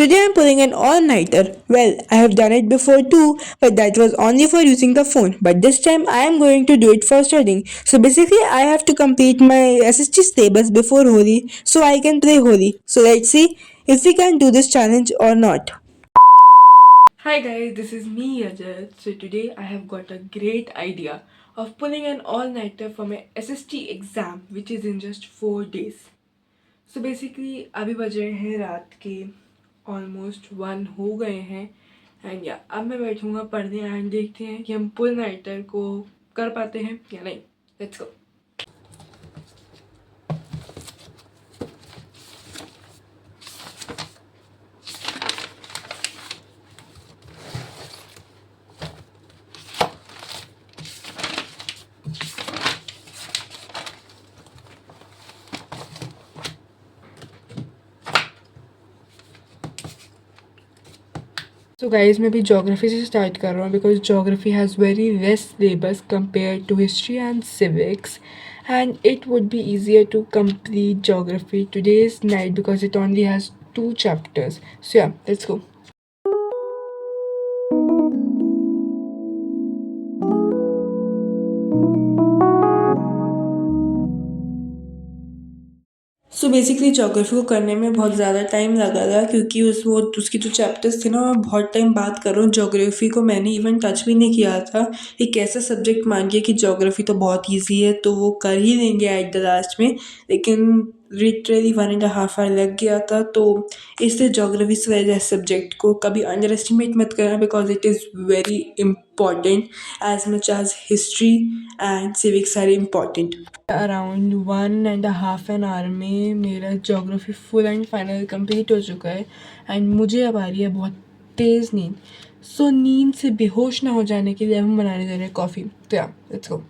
Today I'm pulling an all-nighter. Well, I have done it before too, but that was only for using the phone. But this time I am going to do it for studying. So basically I have to complete my SST syllabus before Holi so I can play Holi. So let's see if we can do this challenge or not. Hi guys, this is me Ajay. So today I have got a great idea of pulling an all-nighter for my SST exam which is in just 4 days. So basically अभी बज रहे हैं रात के almost 1 हो गए हैं and या अब मैं बैठूंगा पढ़ने एंड देखते हैं कि हम पुल नाइटर को कर पाते हैं या नहीं. Let's go. So guys, मैं भी ज्योग्राफी से स्टार्ट कर रहा हूँ because geography has very less syllabus compare to history and civics and it would be easier to complete geography today's night because it only has 2 chapters. So yeah, let's go. So basically geography को करने में बहुत ज़्यादा time लगा था क्योंकि उसकी जो चैप्टर्स थे ना मैं बहुत टाइम बात कर रहा हूँ. जोग्राफी को मैंने इवन टच भी नहीं किया था. एक ऐसा सब्जेक्ट मानिए कि जोग्राफी तो बहुत इजी है तो वो कर ही देंगे एट द लास्ट में, लेकिन लिटरली 1.5 आवर लग गया था. तो इसलिए जोग्राफी से वाले सब्जेक्ट को कभी अंडर एस्टिमेट मत करना because it is very important as much as history and civics are important. Around 1.5 an hour में मेरा geography full and final complete हो चुका है एंड मुझे अब आ रही है बहुत तेज़ नींद. सो नींद से बेहोश ना हो जाने के लिए हम बनाने दे रहे हैं कॉफ़ी. तो या लेट्स गो.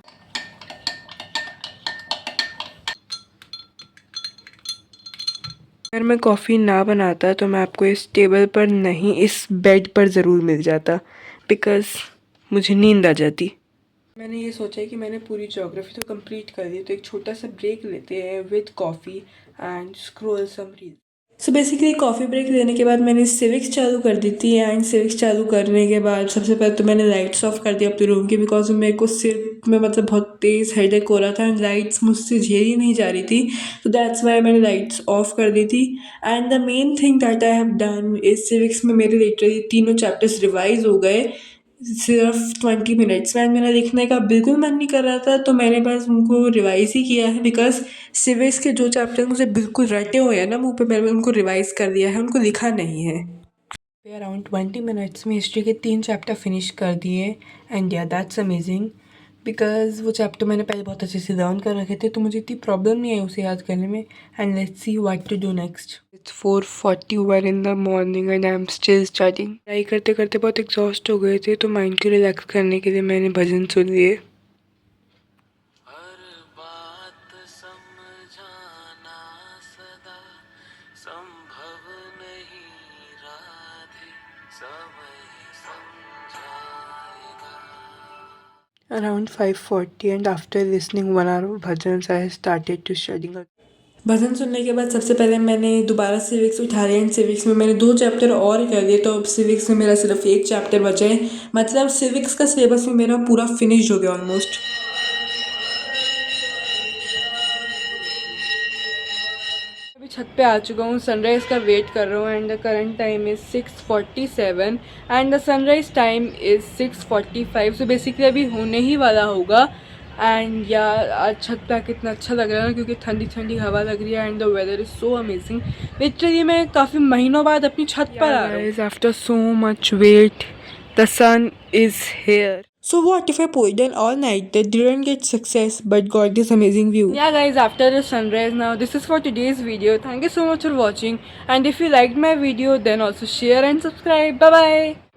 अगर मैं कॉफ़ी ना बनाता तो मैं आपको इस टेबल पर नहीं इस बेड पर ज़रूर मिल जाता बिकॉज़ मुझे नींद आ जाती. मैंने ये सोचा है कि मैंने पूरी ज्योग्राफी तो कंप्लीट कर दी तो एक छोटा सा ब्रेक लेते हैं with coffee and scroll some reel. So basically coffee break लेने के बाद मैंने सिविक्स चालू कर दी थी एंड सिविक्स चालू करने के बाद सबसे पहले तो मैंने लाइट्स ऑफ कर दिया अपने रूम की बिकॉज मेरे को सिर में मतलब बहुत तेज़ हेडेक हो रहा था एंड लाइट्स मुझसे झेली नहीं जा रही थी. तो दैट्स वाई मैंने लाइट्स ऑफ कर दी थी. And the main thing that I have done is civics में मेरे लिटरली तीनों चैप्टर्स रिवाइज हो गए सिर्फ 20 मिनट्स में. मेरा लिखने का बिल्कुल मन नहीं कर रहा था तो मैंने बस उनको रिवाइज़ ही किया है बिकॉज सिविक्स के जो चैप्टर मुझे बिल्कुल रटे हुए हैं ना मुँह पे, मैंने उनको रिवाइज़ कर दिया है, उनको लिखा नहीं है. अराउंड 20 मिनट्स में हिस्ट्री के 3 चैप्टर फिनिश कर दिए एंड या दैट्स अमेजिंग बिकॉज वो चैप्टर मैंने पहले बहुत अच्छे से लर्न कर रखे थे तो मुझे इतनी प्रॉब्लम नहीं आई उसे याद करने में. And let's see what to do next. It's 4:41 in the morning and I am still starting. Try करते करते बहुत एग्जॉस्ट हो गए थे तो माइंड को रिलैक्स करने के लिए मैंने भजन सुन लिए. Around 5:40 and after listening 1 hour of bhajans I started to studying. भजन सुनने के बाद सबसे पहले मैंने दोबारा सिविक्स उठा लिया एंड सिविक्स में मैंने 2 चैप्टर और कर दिए तो अब सिविक्स में मेरा सिर्फ 1 चैप्टर बचा है. मतलब सिविक्स का सिलेबस में मेरा पूरा फिनिश हो गया ऑलमोस्ट. अभी छत पे आ चुका हूँ, सनराइज़ का वेट कर रहा हूँ and the current time is 6:47 and the sunrise time is 6:45. So basically अभी होने ही वाला होगा. एंड या आज छत पे आके इतना अच्छा लग रहा है क्योंकि ठंडी ठंडी हवा लग रही है and the weather is so amazing. Literally मैं काफ़ी महीनों बाद अपनी छत पर आ रहा हूँ. After so much wait the sun is here. So what if I pulled an all night that didn't get success but got this amazing view? Yeah guys, after the sunrise now this is for today's video. Thank you so much for watching and if you liked my video then also share and subscribe. Bye bye.